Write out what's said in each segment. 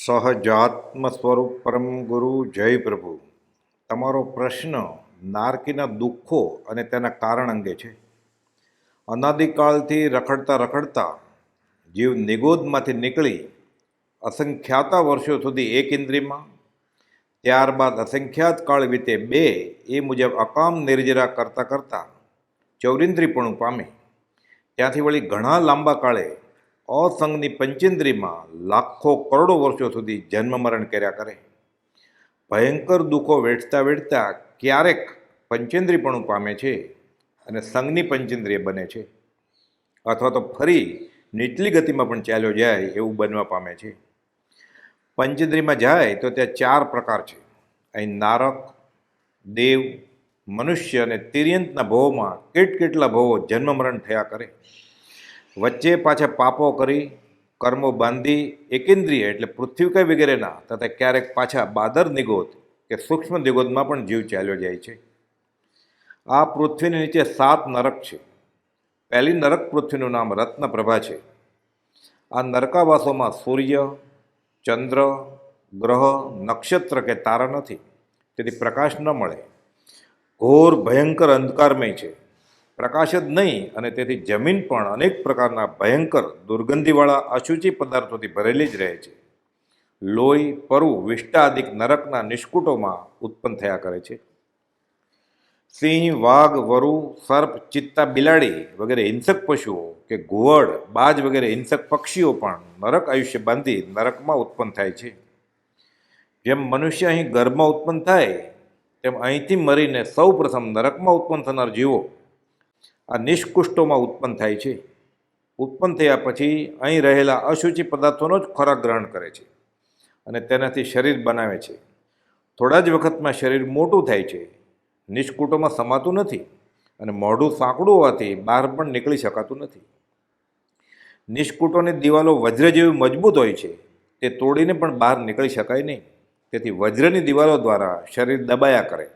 સહજાત્મ સ્વરૂપ પરમ ગુરુ જય પ્રભુ. તમારો પ્રશ્ન નારકીના દુઃખો અને તેના કારણ અંગે છે. અનાદિકાળથી રખડતા રખડતા જીવ નિગોદમાંથી નીકળી અસંખ્યાતા વર્ષો સુધી એક ઇન્દ્રિયમાં, ત્યારબાદ અસંખ્યાત કાળ વીતે બે, એ મુજબ અકામ નિર્જરા કરતાં કરતાં ચૌરિન્દ્રિયપણું પામે. ત્યાંથી વળી ઘણા લાંબા કાળે અસંગની પંચેન્દ્રિયમાં લાખો કરોડો વર્ષો સુધી જન્મ મરણ કર્યા કરે. ભયંકર દુઃખો વેઠતા વેઠતા ક્યારેક પંચેન્દ્રિયપણું પામે છે અને સંગની પંચેન્દ્રિય બને છે, અથવા તો ફરી નીચલી ગતિમાં પણ ચાલ્યો જાય એવું બનવા પામે છે. પંચેન્દ્રિયમાં જાય તો ત્યાં ચાર પ્રકાર છે. અહીં નારક, દેવ, મનુષ્ય અને તિર્યંતના ભવોમાં કેટલા ભવો જન્મ મરણ થયા કરે. વચ્ચે પાછા પાપો કરી કર્મો બાંધી એકેન્દ્રિય એટલે પૃથ્વીકાય વગેરેના તથા ક્યારેક પાછા બાદર નિગોદ કે સૂક્ષ્મ નિગોદમાં પણ જીવ ચાલ્યો જાય છે. આ પૃથ્વીની નીચે 7 નરક છે. પહેલી નરક પૃથ્વીનું નામ રત્નપ્રભા છે. આ નરકાવાસોમાં સૂર્ય, ચંદ્ર, ગ્રહ, નક્ષત્ર કે તારા નથી, તેથી પ્રકાશ ન મળે. ઘોર ભયંકર અંધકારમય છે, પ્રકાશ જ નહીં, અને તેથી જમીન પણ અનેક પ્રકારના ભયંકર દુર્ગંધીવાળા અશુચિ પદાર્થોથી ભરેલી જ રહે છે. લોહી, પરુ, વિષ્ટા આદિક નરકના નિષ્કુટોમાં ઉત્પન્ન થયા કરે છે. સિંહ, વાઘ, વરુ, સર્પ, ચિત્તા, બિલાડી વગેરે હિંસક પશુઓ કે ઘુવડ, બાજ વગેરે હિંસક પક્ષીઓ પણ નરક આયુષ્ય બાંધી નરકમાં ઉત્પન્ન થાય છે. જેમ મનુષ્ય અહીં ગર્ભમાં ઉત્પન્ન થાય તેમ અહીંથી મરીને સૌ પ્રથમ નરકમાં ઉત્પન્ન થનાર જીવો આ નિષ્કુષ્ટોમાં ઉત્પન્ન થાય છે. ઉત્પન્ન થયા પછી અહીં રહેલા અશુચિ પદાર્થોનો જ ખોરાક ગ્રહણ કરે છે અને તેનાથી શરીર બનાવે છે. થોડા જ વખતમાં શરીર મોટું થાય છે, નિષ્કુટોમાં સમાતું નથી અને મોઢું સાંકડું હોવાથી બહાર પણ નીકળી શકાતું નથી. નિષ્કુટોની દિવાલો વજ્ર જેવી મજબૂત હોય છે, તે તોડીને પણ બહાર નીકળી શકાય નહીં, તેથી વજ્રની દિવાલો દ્વારા શરીર દબાયા કરે.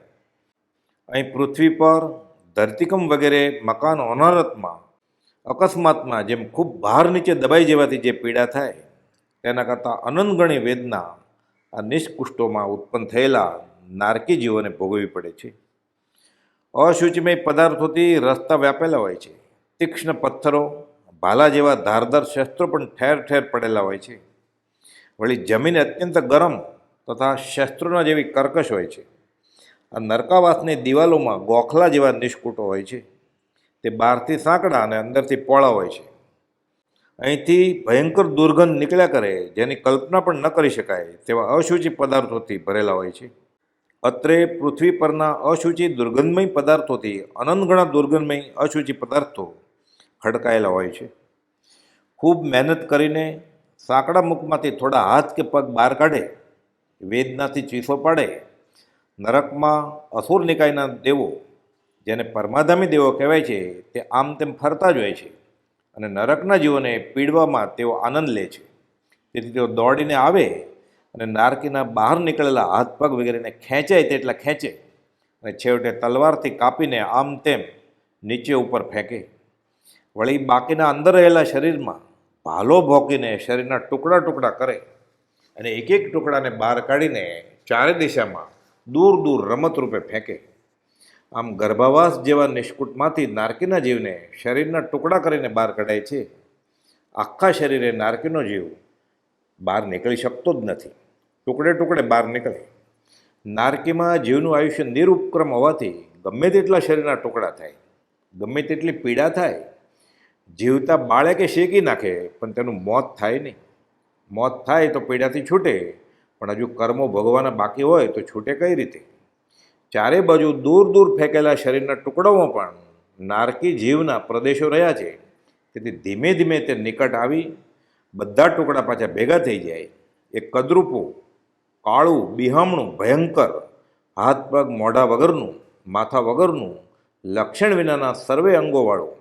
અહીં પૃથ્વી પર ધરતીકંપ વગેરે મકાન હોનારતમાં અકસ્માતમાં જેમ ખૂબ ભાર નીચે દબાઈ જવાથી જે પીડા થાય, તેના કરતાં અનંતગણી વેદના આ નિષ્કુષ્ટોમાં ઉત્પન્ન થયેલા નારકી જીવોને ભોગવવી પડે છે. અશુચિમય પદાર્થોથી રસ્તા વ્યાપેલા હોય છે. તીક્ષ્ણ પથ્થરો, ભાલા જેવા ધારદાર શસ્ત્રો પણ ઠેર ઠેર પડેલા હોય છે. વળી જમીન અત્યંત ગરમ તથા શસ્ત્રોના જેવી કર્કશ હોય છે. આ નરકાવાસની દિવાલોમાં ગોખલા જેવા નિષ્કુટો હોય છે. તે બહારથી સાંકડા અને અંદરથી પોળા હોય છે. અહીંથી ભયંકર દુર્ગંધ નીકળ્યા કરે, જેની કલ્પના પણ ન કરી શકાય તેવા અશુચિ પદાર્થોથી ભરેલા હોય છે. અત્રે પૃથ્વી પરના અશુચિ દુર્ગંધમય પદાર્થોથી અનંતગણા દુર્ગંધમય અશુચિ પદાર્થો ખડકાયેલા હોય છે. ખૂબ મહેનત કરીને સાંકડા મુખમાંથી થોડા હાથ કે પગ બહાર કાઢે, વેદનાથી ચીસો પાડે, નરકમાં અસુર નિકાયના દેવો, જેને પરમાધામી દેવો કહેવાય છે, તે આમ તેમ ફરતા જ હોય છે અને નરકના જીવોને પીડવામાં તેઓ આનંદ લે છે. તેથી તેઓ દોડીને આવે અને નારકીના બહાર નીકળેલા હાથ પગ વગેરેને ખેંચાય તેટલા ખેંચે અને છેવટે તલવારથી કાપીને આમ તેમ નીચે ઉપર ફેંકે. વળી બાકીના અંદર રહેલા શરીરમાં ભાલો ભોંકીને શરીરના ટુકડા ટુકડા કરે અને એક એક ટુકડાને બહાર કાઢીને ચારે દિશામાં દૂર દૂર રમત રૂપે ફેંકે. આમ ગર્ભાવાસ જેવા નિષ્કુટમાંથી નારકીના જીવને શરીરના ટુકડા કરીને બહાર કઢાય છે. આખા શરીરે નારકીનો જીવ બહાર નીકળી શકતો જ નથી, ટુકડે ટુકડે બહાર નીકળે. નારકીમાં જીવનું આયુષ્ય નિરુપક્રમ હોવાથી ગમે તેટલા શરીરના ટુકડા થાય, ગમે તેટલી પીડા થાય, જીવતા બાળે કે શેકી નાખે પણ તેનું મોત થાય નહીં. મોત થાય તો પીડાથી છૂટે, પણ હજુ કર્મો ભોગવવાના બાકી હોય તો છૂટે કઈ રીતે? ચારે બાજુ દૂર દૂર ફેંકેલા શરીરના ટુકડાઓમાં પણ નારકી જીવના પ્રદેશો રહ્યા છે, તેથી ધીમે ધીમે તે નિકટ આવી બધા ટુકડા પાછા ભેગા થઈ જાય. એ કદરૂપું, કાળું, બિહામણું, ભયંકર, હાથ પગ મોઢા વગરનું, માથા વગરનું, લક્ષણ વિનાના સર્વે અંગોવાળું,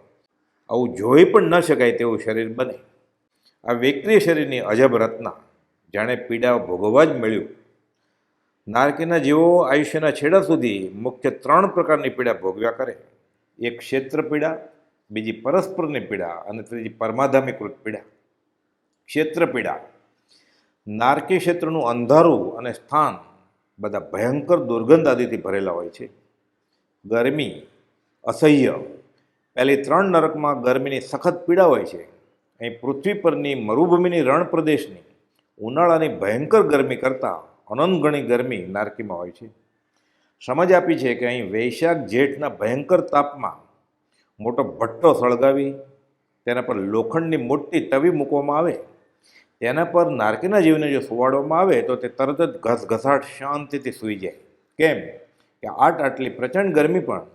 આવું જોઈ પણ ન શકાય તેવું શરીર બને. આ વિક્રિય શરીરની અજબ રચના, જાણે પીડા ભોગવવા જ મળ્યું. નારકીના જીવો આયુષ્યના છેડા સુધી મુખ્ય 3 પ્રકારની પીડા ભોગવ્યા કરે. એક ક્ષેત્ર પીડા, બીજી પરસ્પરની પીડા અને ત્રીજી પરમાધામીકૃત પીડા. ક્ષેત્ર પીડા નારકી ક્ષેત્રનું અંધારું અને સ્થાન બધા ભયંકર દુર્ગંધ આદિથી ભરેલા હોય છે. ગરમી અસહ્ય. પહેલી 3 નરકમાં ગરમીની સખત પીડા હોય છે. અહીં પૃથ્વી પરની મરુભૂમિની રણ પ્રદેશની ઉનાળાની ભયંકર ગરમી કરતાં અનંત ગણી ગરમી નારકીમાં હોય છે. સમજ આપી છે કે અહીં વૈશાખ જેઠના ભયંકર તાપમાં મોટો ભઠ્ઠો સળગાવી તેના પર લોખંડની મોટી તવી મૂકવામાં આવે. તેના પર નારકીના જીવને જો સુવાડવામાં આવે તો તે તરત જ ઘસઘસાટ શાંતિથી સૂઈ જાય. કેમ કે આટલી પ્રચંડ ગરમી પણ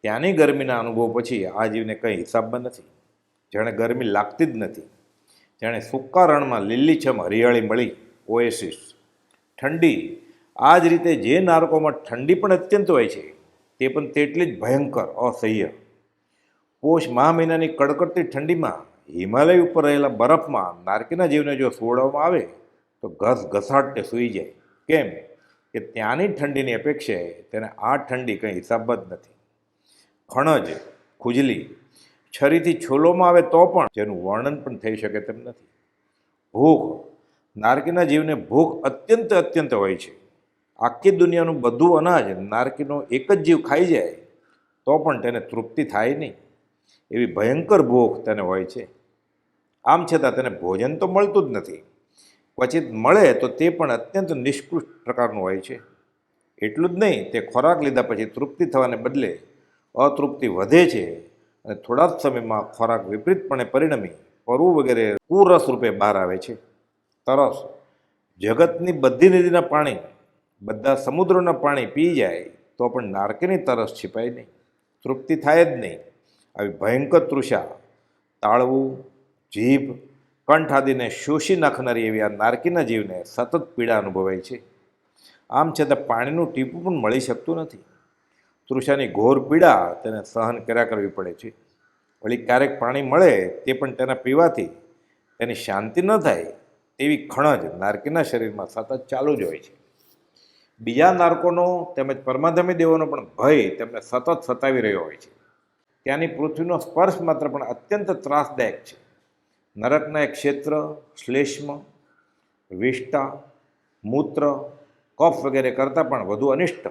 ત્યાંની ગરમીના અનુભવ પછી આ જીવને કંઈ હિસાબમાં નથી. જાણે ગરમી લાગતી જ નથી. જાણે સૂકા રણમાં લીલીછમ હરિયાળી મળી ઓએસિસ. ઠંડી આ જ રીતે જે નારકોમાં ઠંડી પણ અત્યંત હોય છે તે પણ તેટલી જ ભયંકર અસહ્ય. પોષ મહા મહિનાની કડકડતી ઠંડીમાં હિમાલય ઉપર રહેલા બરફમાં નારકીના જીવને જો સુવડાવવામાં આવે તો ઘસઘસાટને સૂઈ જાય. કેમ કે ત્યાંની ઠંડીની અપેક્ષાએ તેને આ ઠંડી કંઈ હિસાબ જ નથી. ખણજ ખુજલી છરીથી છોલવામાં આવે તો પણ જેનું વર્ણન પણ થઈ શકે તેમ નથી. ભૂખ નારકીના જીવને ભૂખ અત્યંત હોય છે. આખી દુનિયાનું બધું અનાજ નારકીનો એક જ જીવ ખાઈ જાય તો પણ તેને તૃપ્તિ થાય નહીં એવી ભયંકર ભૂખ તેને હોય છે. આમ છતાં તેને ભોજન તો મળતું જ નથી. ક્વચિત મળે તો તે પણ અત્યંત નિષ્કૃષ્ટ પ્રકારનું હોય છે. એટલું જ નહીં, તે ખોરાક લીધા પછી તૃપ્તિ થવાને બદલે અતૃપ્તિ વધે છે અને થોડા જ સમયમાં ખોરાક વિપરીતપણે પરિણમી પરવું વગેરે કુરસ રૂપે બહાર આવે છે. તરસ જગતની બધી નદીના પાણી બધા સમુદ્રના પાણી પી જાય તો પણ નારકીની તરસ છીપાય નહીં, તૃપ્તિ થાય જ નહીં. આવી ભયંકર તૃષા તાળવું જીભ કંઠ આદિને શોષી નાખનારી એવી આ નારકીના જીવને સતત પીડા અનુભવાય છે. આમ છતાં પાણીનું ટીપું પણ મળી શકતું નથી. તૃષાની ઘોર પીડા તેને સહન કર્યા કરવી પડે છે. વળી ક્યારેક પાણી મળે તે પણ તેના પીવાથી તેની શાંતિ ન થાય તેવી ખણજ નારકીના શરીરમાં સતત ચાલુ જ હોય છે. બીજા નારકોનો તેમજ પરમાધમી દેવોનો પણ ભય તેમને સતત સતાવી રહ્યો હોય છે. ત્યાંની પૃથ્વીનો સ્પર્શ માત્ર પણ અત્યંત ત્રાસદાયક છે. નરકના એક ક્ષેત્ર શ્લેષ્મ વિષ્ટા મૂત્ર કફ વગેરે કરતાં પણ વધુ અનિષ્ટ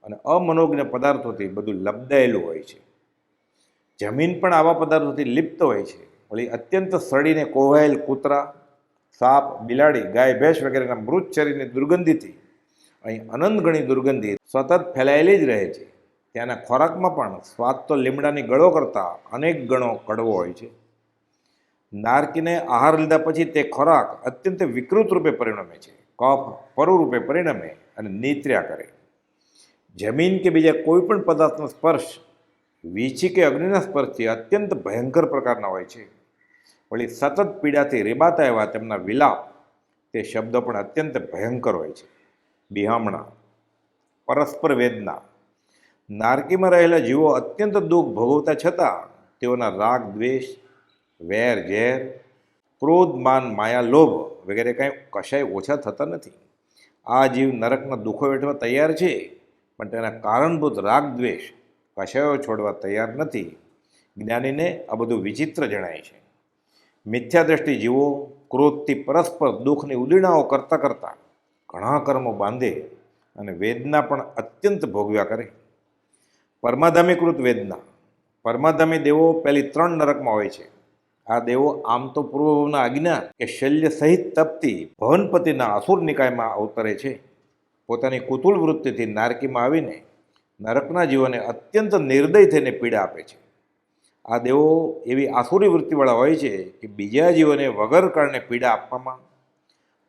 અને અમનોજ્ઞ પદાર્થોથી બધું લબદાયેલું હોય છે. જમીન પણ આવા પદાર્થોથી લિપ્ત હોય છે. વળી અત્યંત સડીને કોવાયેલ કૂતરા સાપ બિલાડી ગાય ભેંસ વગેરેના મૃત શરીરની દુર્ગંધીથી અહીં અનંત ગણી દુર્ગંધી સતત ફેલાયેલી જ રહે છે. ત્યાંના ખોરાકમાં પણ સ્વાદ તો લીમડાની ગળો કરતાં અનેક ગણો કડવો હોય છે. નારકીને આહાર લીધા પછી તે ખોરાક અત્યંત વિકૃત રૂપે પરિણમે છે. કફ પરુ રૂપે પરિણમે અને નિત્ર્યા કરે. જમીન કે બીજા કોઈ પણ પદાર્થનો સ્પર્શ વીછી કે અગ્નિના સ્પર્શથી અત્યંત ભયંકર પ્રકારના હોય છે. વળી સતત પીડાથી રેબાતા એવા તેમના વિલાપ તે શબ્દો પણ અત્યંત ભયંકર હોય છે. બિહામણા પરસ્પર વેદના નારકીમાં રહેલા જીવો અત્યંત દુઃખ ભોગવતા છતાં તેઓના રાગ દ્વેષ વેર ઝેર ક્રોધ માન માયા લોભ વગેરે કાંઈ કશાય ઓછા થતા નથી. આ જીવ નરકના દુઃખો વેઠવા તૈયાર છે પણ તેના કારણભૂત રાગ દ્વેષ કશાયો છોડવા તૈયાર નથી. જ્ઞાનીને આ બધું વિચિત્ર જણાય છે. મિથ્યાદ્રષ્ટિ જીવો ક્રોધથી પરસ્પર દુઃખની ઉદીણાઓ કરતાં ઘણા કર્મો બાંધે અને વેદના પણ અત્યંત ભોગવ્યા કરે. પરમાધામીકૃત વેદના પરમાધામી દેવો પહેલી 3 નરકમાં હોય છે. આ દેવો આમ તો પૂર્વભવના આજ્ઞા કે શલ્ય સહિત તપતી ભવનપતિના અસુર નિકાયમાં અવતરે છે. પોતાની કુતુલ વૃત્તિથી નારકીમાં આવીને નરકના જીવોને અત્યંત નિર્દય થઈને પીડા આપે છે. આ દેવો એવી આસુરી વૃત્તિવાળા હોય છે કે બીજા જીવોને વગર કારણે પીડા આપવામાં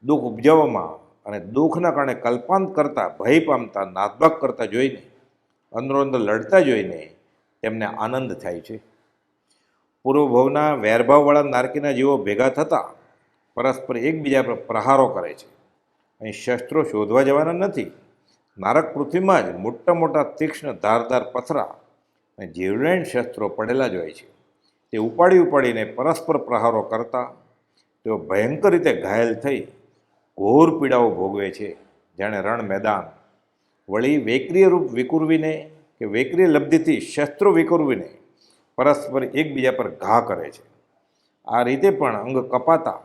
દુઃખ ઉપજાવવામાં અને દુઃખના કારણે કલ્પાંત કરતા ભય પામતા નાસભાગ કરતા જોઈને અંદરોઅંદર લડતા જોઈને તેમને આનંદ થાય છે. પૂર્વભવના વેરભાવવાળા નારકીના જીવો ભેગા થતાં પરસ્પર એકબીજા પર પ્રહારો કરે છે. અહીં શસ્ત્રો શોધવા જવાના નથી. નારક પૃથ્વીમાં જ મોટા મોટા તીક્ષ્ણ ધારદાર પથરા અને જીવલેણ શસ્ત્રો પડેલા જ હોય છે. તે ઉપાડીને પરસ્પર પ્રહારો કરતા તેઓ ભયંકર રીતે ઘાયલ થઈ ઘોર પીડાઓ ભોગવે છે, જાણે રણ મેદાન. વળી વૈક્રિય રૂપ વિકુરવીને કે વૈક્રિય લબ્ધિથી શસ્ત્રો વિકુરવીને પરસ્પર એકબીજા પર ઘા કરે છે. આ રીતે પણ અંગ કપાતા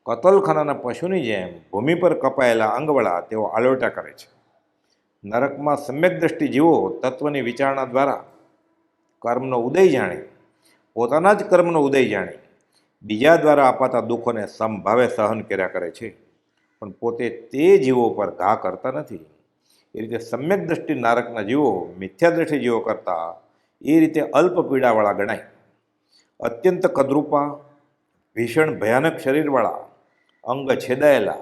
કતલખાનાના પશુની જેમ ભૂમિ પર કપાયેલા અંગવળા તેઓ આલોટા કરે છે. નરકમાં સમ્યક દ્રષ્ટિ જીવો તત્વની વિચારણા દ્વારા કર્મનો ઉદય જાણી, પોતાના જ કર્મનો ઉદય જાણી બીજા દ્વારા અપાતા દુઃખોને સમભાવે સહન કર્યા કરે છે, પણ પોતે તે જીવો પર ઘા કરતા નથી. એ રીતે સમ્યક દ્રષ્ટિ નારકના જીવો મિથ્યા દ્રષ્ટિ જીવો કરતા એ રીતે અલ્પ પીડાવાળા ગણાય. અત્યંત કદરૂપા, ભીષણ ભયાનક શરીરવાળા, અંગ છેદાયેલા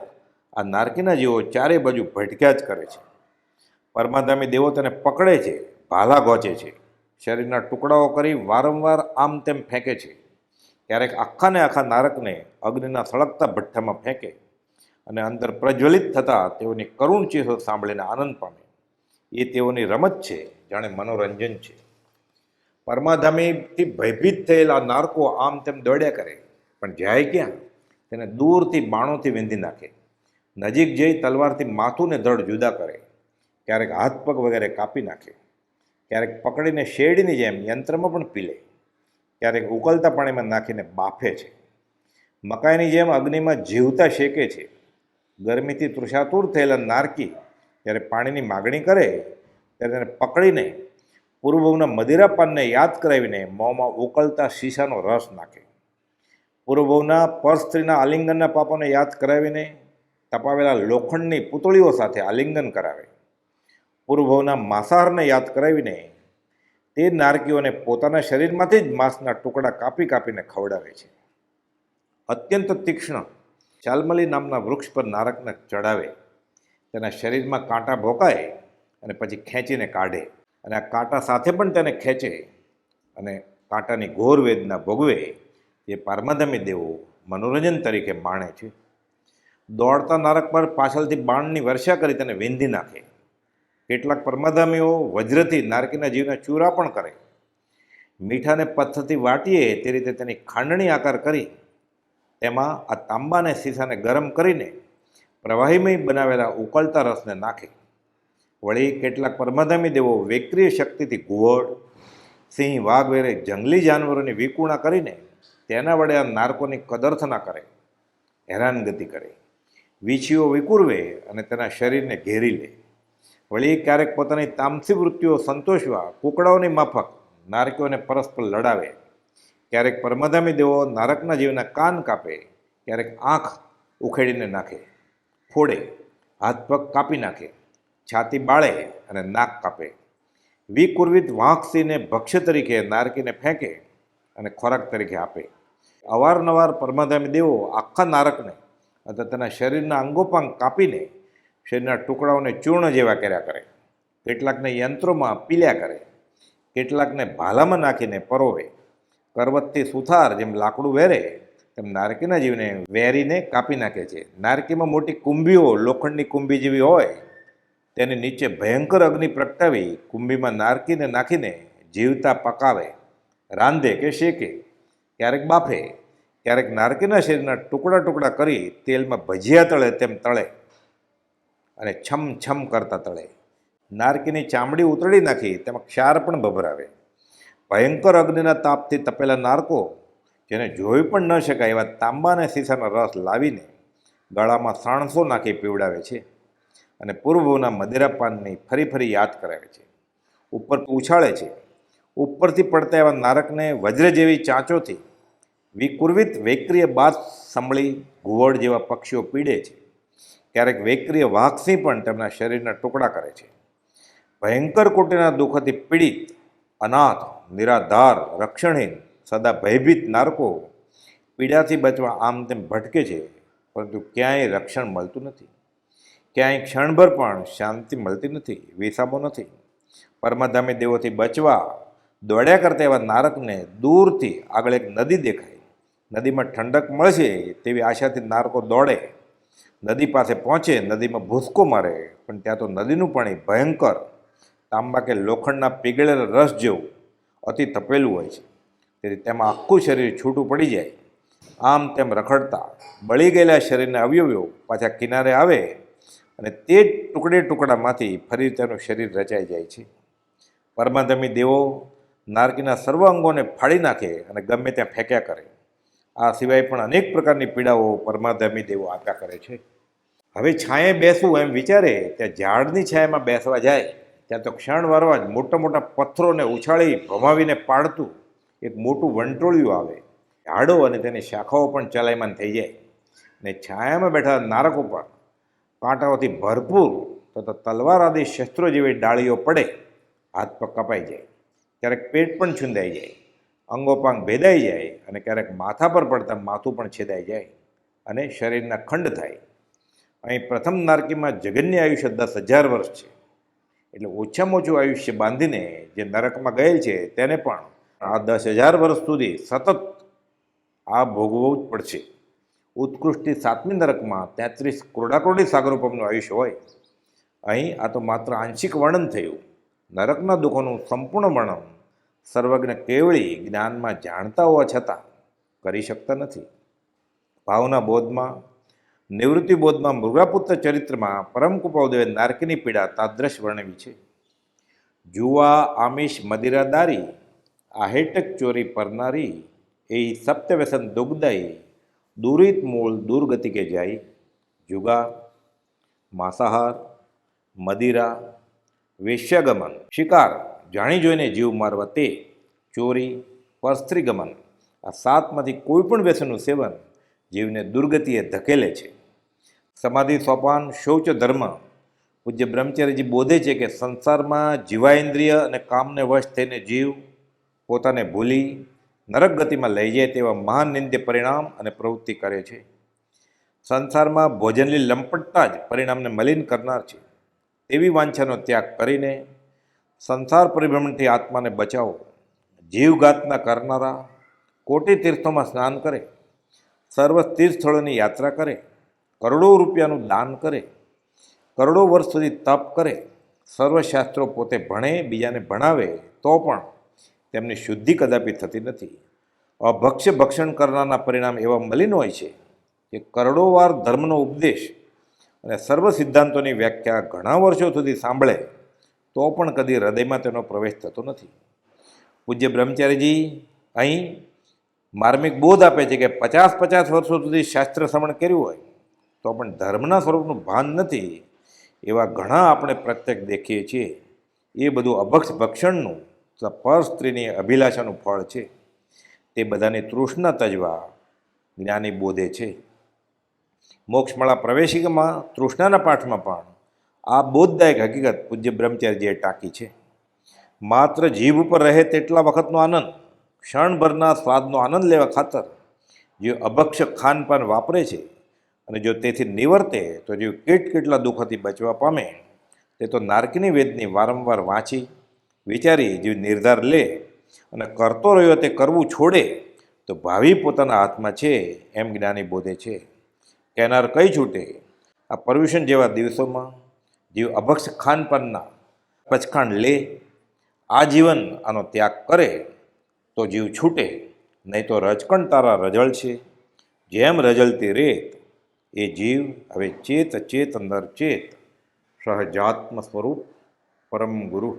આ નારકીના જીવો ચારે બાજુ ભટક્યા જ કરે છે. પરમાધામી દેવો તેને પકડે છે, ભાલા ગોચે છે, શરીરના ટુકડાઓ કરી વારંવાર આમ તેમ ફેંકે છે. ક્યારેક આખાને આખા નારકને અગ્નિના સળગતા ભઠ્ઠામાં ફેંકે અને અંદર પ્રજ્વલિત થતાં તેઓની કરુણ ચીસો સાંભળીને આનંદ પામે. એ તેઓની રમત છે, જાણે મનોરંજન છે. પરમાધામીથી ભયભીત થયેલા નારકો આમ તેમ દોડ્યા કરે, પણ જાય ક્યાં? તેને દૂરથી બાણોથી વીંધી નાખે, નજીક જઈ તલવારથી માથું ને ધડ જુદા કરે, ક્યારેક હાથ પગ વગેરે કાપી નાખે, ક્યારેક પકડીને શેરડીની જેમ યંત્રમાં પણ પીલે, ક્યારેક ઉકળતા પાણીમાં નાખીને બાફે છે, મકાઈની જેમ અગ્નિમાં જીવતા શેકે છે. ગરમીથી તૃષાતુર થયેલા નારકી જ્યારે પાણીની માગણી કરે ત્યારે તેને પકડીને પૂર્વભવના મદિરાપાનને યાદ કરાવીને મોંમાં ઉકળતા શીશાનો રસ નાખે, પૂર્વભવના પર સ્ત્રીના આલિંગનના પાપોને યાદ કરાવીને તપાવેલા લોખંડની પૂતળીઓ સાથે આલિંગન કરાવે, પૂર્વભવના માંસાહારને યાદ કરાવીને તે નારકીઓને પોતાના શરીરમાંથી જ માંસના ટુકડા કાપી કાપીને ખવડાવે છે. અત્યંત તીક્ષ્ણ ચાલમલી નામના વૃક્ષ પર નારકને ચડાવે, તેના શરીરમાં કાંટા ભોકાય અને પછી ખેંચીને કાઢે, અને આ કાંટા સાથે પણ તેને ખેંચે અને કાંટાની ઘોર વેદના ભોગવે. એ પારમાધામી દેવો મનોરંજન તરીકે માણે છે. દોડતા નારક પર પાછળથી બાણની વર્ષા કરી તેને વીંધી નાખે. કેટલાક પરમાધામીઓ વજ્રથી નારકીના જીવને ચૂરા પણ કરે. મીઠાને પથ્થરથી વાટીએ તે રીતે તેની ખાંડણી આકાર કરી તેમાં આ તાંબાને સીસાને ગરમ કરીને પ્રવાહીમય બનાવેલા ઉકળતા રસને નાખે. વળી કેટલાક પરમાધામી દેવો વૈક્રિય શક્તિથી ઘુવડ, સિંહ, વાઘ વગેરે જંગલી જાનવરોની વિકુણા કરીને તેના વડે આ નારકોની કદર્થના કરે, હેરાનગતિ કરે, વીછીઓ વિકુરવે અને તેના શરીરને ઘેરી લે. વળી ક્યારેક પોતાની તામસી વૃત્તિઓ સંતોષવા કુકડાઓની માફક નારકીઓને પરસ્પર લડાવે. ક્યારેક પરમાધામી દેવો નારકના જીવના કાન કાપે, ક્યારેક આંખ ઉખેડીને નાખે, ફોડે, હાથ પગ કાપી નાખે, છાતી બાળે અને નાક કાપે. વિકુર્વિત વાંકસીને ભક્ષ્ય તરીકે નારકીને ફેંકે અને ખોરાક તરીકે આપે. અવારનવાર પરમાધામી દેવો આખા નારકને અથવા તેના શરીરના અંગોપાંગ કાપીને શરીરના ટુકડાઓને ચૂર્ણ જેવા કર્યા કરે. કેટલાકને યંત્રોમાં પીલ્યા કરે, કેટલાકને ભાલામાં નાખીને પરોવે. કરવતથી સુથાર જેમ લાકડું વેરે તેમ નારકીના જીવને વેરીને કાપી નાખે છે. નારકીમાં મોટી કુંભીઓ લોખંડની કુંભી જેવી હોય તેની નીચે ભયંકર અગ્નિ પ્રગટાવી કુંભીમાં નારકીને નાખીને જીવતા પકાવે, રાંધે કે શેકે, ક્યારેક બાફે, ક્યારેક નારકીના શરીરના ટુકડા ટુકડા કરી તેલમાં ભજીયા તળે તેમ તળે અને છમ છમ કરતા તળે. નારકીની ચામડી ઉતરડી નાખી તેમાં ક્ષાર પણ ભભરાવે. ભયંકર અગ્નિના તાપથી તપેલા નારકો જેને જોઈ પણ ન શકાય એવા તાંબા અને સીસાનો રસ લાવીને ગળામાં સાણસો નાખી પીવડાવે છે અને પૂર્વભવના મદિરાપાનની ફરી ફરી યાદ કરાવે છે. ઉપર ઉછાળે છે. ઉપરથી પડતા એવા નારકને વજ્ર જેવી ચાંચોથી વિકુર્વિત વૈક્રિય બાત સંભળી ઘુવડ જેવા પક્ષીઓ પીડે છે. ક્યારેક વૈક્રિય વાઘસિંહ પણ તેમના શરીરના ટુકડા કરે છે. ભયંકર કોટીના દુઃખોથી પીડિત, અનાથ, નિરાધાર, રક્ષણહીન, સદા ભયભીત નારકો પીડાથી બચવા આમ તેમ ભટકે છે, પરંતુ ક્યાંય રક્ષણ મળતું નથી. ક્યાંય ક્ષણભર પણ શાંતિ મળતી નથી, વિસામો નથી. પરમાધામી દેવોથી બચવા દોડ્યા કરતા એવા નારકને દૂરથી આગળ એક નદી દેખાય. નદીમાં ઠંડક મળશે તેવી આશાથી નારકો દોડે. નદી પાસે પહોંચે, નદીમાં ભૂસકો મારે, પણ ત્યાં તો નદીનું પાણી ભયંકર તાંબા કે લોખંડના પીગળેલા રસ જેવું અતિ તપેલું હોય છે. તેથી તેમાં આખું શરીર છૂટું પડી જાય. આમ તેમ રખડતા બળી ગયેલા શરીરના અવયવો પાછા કિનારે આવે અને તે જ ટુકડામાંથી ફરી તેનું શરીર રચાઈ જાય છે. પરમાધામી દેવો નારકીના સર્વ અંગોને ફાડી નાખે અને ગમે ત્યાં ફેંક્યા કરે. આ સિવાય પણ અનેક પ્રકારની પીડાઓ પરમાધર્મી દેવો આપ્યા કરે છે. હવે છાંયે બેસવું એમ વિચારે ત્યાં ઝાડની છાયામાં બેસવા જાય ત્યાં તો ક્ષણ વારવા જ મોટા મોટા પથ્થરોને ઉછાળી ભમાવીને પાડતું એક મોટું વંટોળિયું આવે. ઝાડો અને તેની શાખાઓ પણ ચલાયમાન થઈ જાય અને છાયામાં બેઠા નારકો પર કાંટાઓથી ભરપૂર તથા તલવાર આદિ શસ્ત્રો જેવી ડાળીઓ પડે, હાથ પગ કપાઈ જાય, ક્યારેક પેટ પણ છૂંદાઈ જાય, અંગોપાંગ ભેદાઈ જાય અને ક્યારેક માથા પર પડતા માથું પણ છેદાઈ જાય અને શરીરના ખંડ થાય. અહીં પ્રથમ નારકીમાં જગન્ય આયુષ્ય 10,000 વર્ષ છે. એટલે ઓછામાં ઓછું આયુષ્ય બાંધીને જે નરકમાં ગયેલ છે તેને પણ આ 10,000 વર્ષ સુધી સતત આ ભોગવવું જ પડશે. ઉત્કૃષ્ટથી 7મી નરકમાં 33 ક્રોડાક્રોડી સાગરોપમનું આયુષ્ય હોય. અહીં આ તો માત્ર આંશિક વર્ણન થયું. નરકના દુઃખોનું સંપૂર્ણ વર્ણન સર્વજ્ઞ કેવળી જ્ઞાનમાં જાણતા હોવા છતાં કરી શકતા નથી. ભાવના બોધમાં, નિવૃત્તિ બોધમાં મૃગાપુત્ર ચરિત્રમાં પરમ કૃપાદેવે નારકીની પીડા તાદ્રશ વર્ણવી છે. જુવા આમિષ મદિરાદારી, આહેટક ચોરી પરનારી, એ સપ્તવ્યસન દુગ્ધઈ, દુરિત મૂળ દુર્ગતિ કે જાય. જુગાર, માંસાહાર, મદિરા, વેશ્યાગમન, શિકાર, જાણી જોઈને જીવ મારવા તે, ચોરી, પરસ્ત્રીગમન, આ 7માંથી કોઈ પણ વ્યસનનું સેવન જીવને દુર્ગતિએ ધકેલે છે. સમાધિ, સોપાન, શૌચ ધર્મ પૂજ્ય બ્રહ્મચારીજી બોધે છે કે સંસારમાં જીવાઇન્દ્રિય અને કામને વશ થઈને જીવ પોતાને ભૂલી નરક ગતિમાં લઈ જાય તેવા મહાન નિંદ્ય પરિણામ અને પ્રવૃત્તિ કરે છે. સંસારમાં ભોજનની લંપટતા જ પરિણામને મલિન કરનાર છે. તેવી વાંછાનો ત્યાગ કરીને સંસાર પરિભ્રમણથી આત્માને બચાવો. જીવઘાતના કરનારા કોટી તીર્થોમાં સ્નાન કરે, સર્વ તીર્થ સ્થળોની યાત્રા કરે, કરોડો રૂપિયાનું દાન કરે, કરોડો વર્ષ સુધી તપ કરે, સર્વશાસ્ત્રો પોતે ભણે, બીજાને ભણાવે તો પણ તેમની શુદ્ધિ કદાપી થતી નથી. અભક્ષ્ય ભક્ષણ કરનારના પરિણામ એવા મલિન હોય છે કે કરોડો વાર ધર્મનો ઉપદેશ અને સર્વ સિદ્ધાંતોની વ્યાખ્યા ઘણા વર્ષો સુધી સાંભળે તો પણ કદી હૃદયમાં તેનો પ્રવેશ થતો નથી. પૂજ્ય બ્રહ્મચારીજી અહીં માર્મિક બોધ આપે છે કે 50 વર્ષો સુધી શાસ્ત્ર શ્રવણ કર્યું હોય તો પણ ધર્મના સ્વરૂપનું ભાન નથી એવા ઘણા આપણે પ્રત્યક્ષ દેખીએ છીએ. એ બધું અભક્ષ ભક્ષણનું પર સ્ત્રીની અભિલાષાનું ફળ છે. તે બધાની તૃષ્ણા તજવા જ્ઞાની બોધે છે. મોક્ષમાળા પ્રવેશિકામાં તૃષ્ણાના પાઠમાં પણ આ બોધદાયક હકીકત પૂજ્ય બ્રહ્મચારીજીએ ટાંકી છે. માત્ર જીભ ઉપર રહે તેટલા વખતનો આનંદ, ક્ષણભરના સ્વાદનો આનંદ લેવા ખાતર જે અભક્ષ ખાનપાન વાપરે છે અને જો તેથી નિવર્તે તો જીવ કેટલા દુઃખોથી બચવા પામે તે તો નારકીની વેદની વારંવાર વાંચી વિચારી જીવ નિર્ધાર લે અને કરતો રહ્યો તે કરવું છોડે તો ભાવિ પોતાના હાથમાં છે એમ જ્ઞાની બોધે છે. કહેનાર કઈ છૂટે, આ પર્યુષણ જેવા દિવસોમાં જીવ અભક્ષ ખાનપાનના પચખાંડ લે, આજીવન આનો ત્યાગ કરે તો જીવ છૂટે, નહીં તો રજકણ તારા રજળ છે. જેમ રજળતી રેત એ જીવ હવે ચેત ચેત નર ચેત સહજાત્મ સ્વરૂપ પરમ ગુરુ.